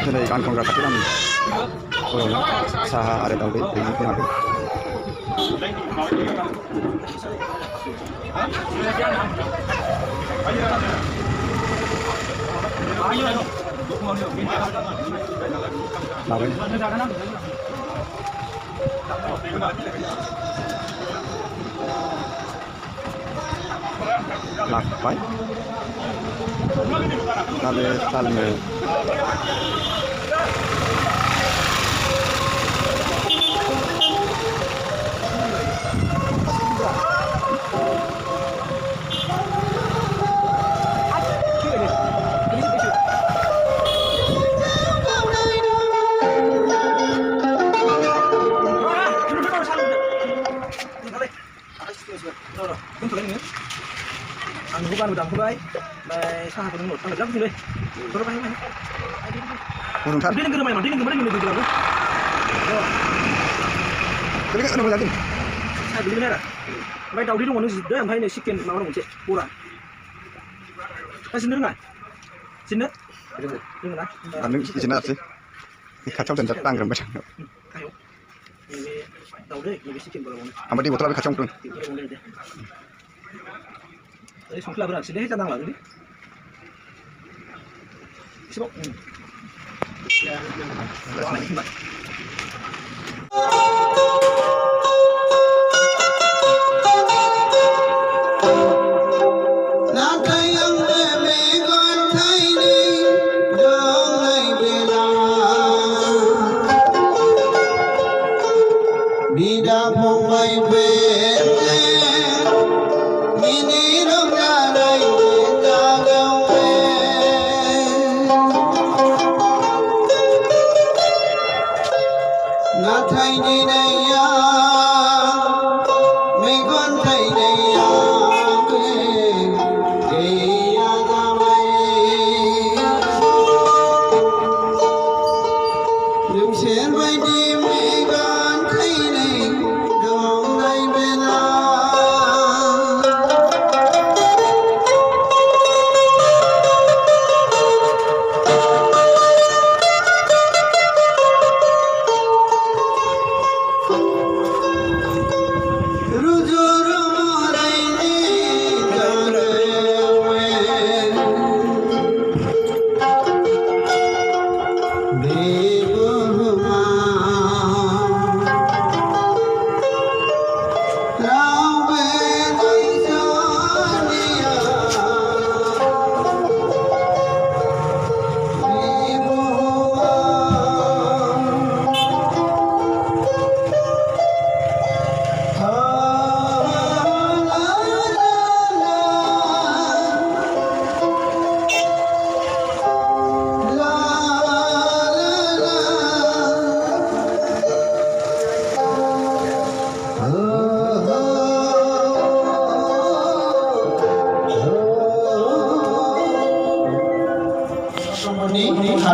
Ini ikan kongkak kecil kami. Saha ada tahu deh, ini ada. Lạc phải ta về ta là người bukan udah mulai baik sangat penuh tanggal berapa sih deh berapa yang mana dia negara mana dia negara mana negara tapi kan ada lagi saya beli mana baik tahu di rumah nih sudah yang ini chicken mau orang cek kurang sini nggak sini nggak ada di sini sih kacau dan datang kan macam ayo ini tahu deh ini chicken berapa apa di botol habis kacau tuh Ini sungguh berat, sini kita tanggal ini. Sibuk. Ya,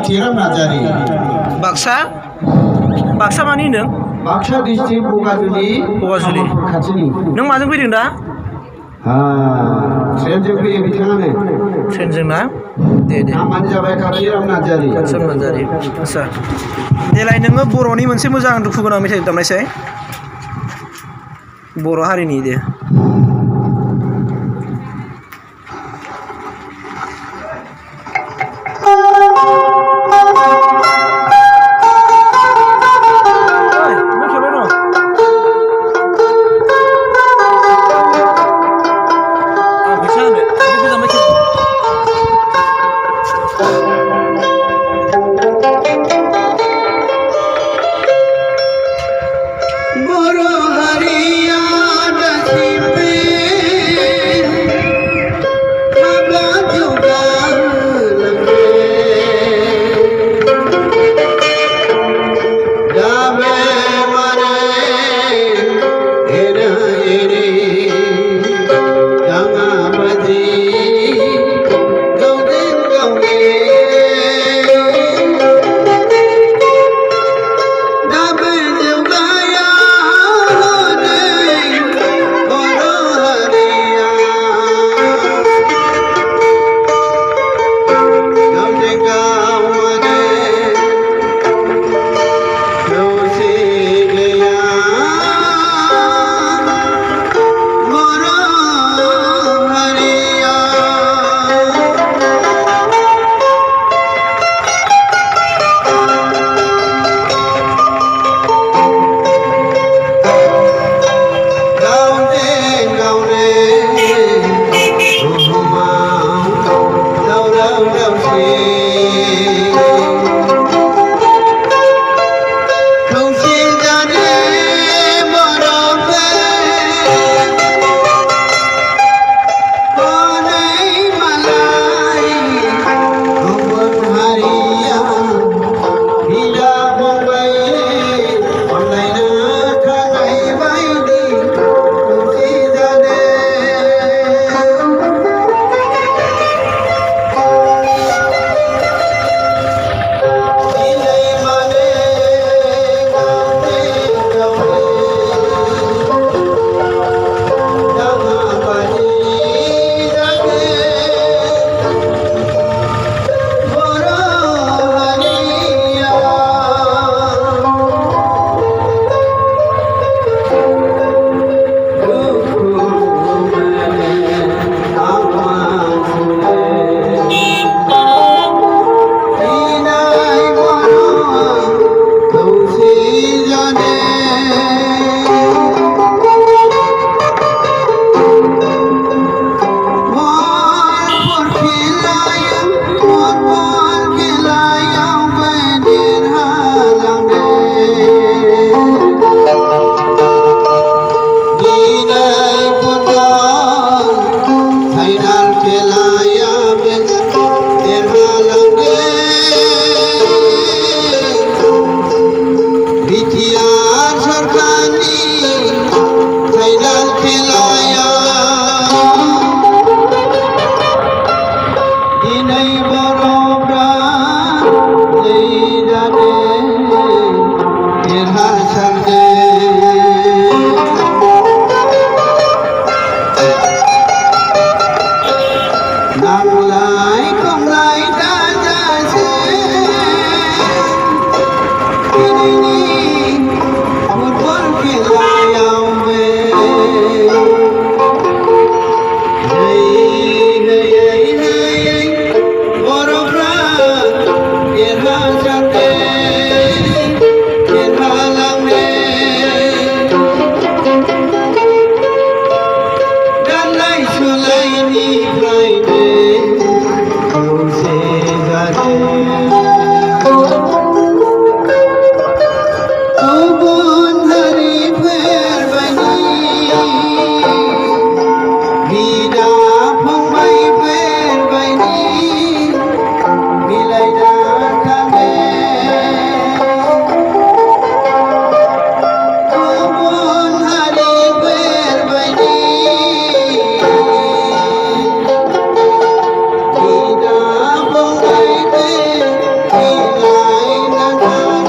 Hatiram Najari. Baksa mani neng? Baksa district Bogazuli. Kacini. Neng mazang fैदों दा? ट्रेनजों फैयो बिथाङानो. ट्रेनजों ना? दे. नामानो जाबाय हatiram Najari. हatiram Najari. आच्छा. देलाय नोङो बर'नि मोनसे मोजां दुखु गोनां मेथाइ दामनायसाय. बर' हारिनि दे. Guru Hariya Dasi दिनैनि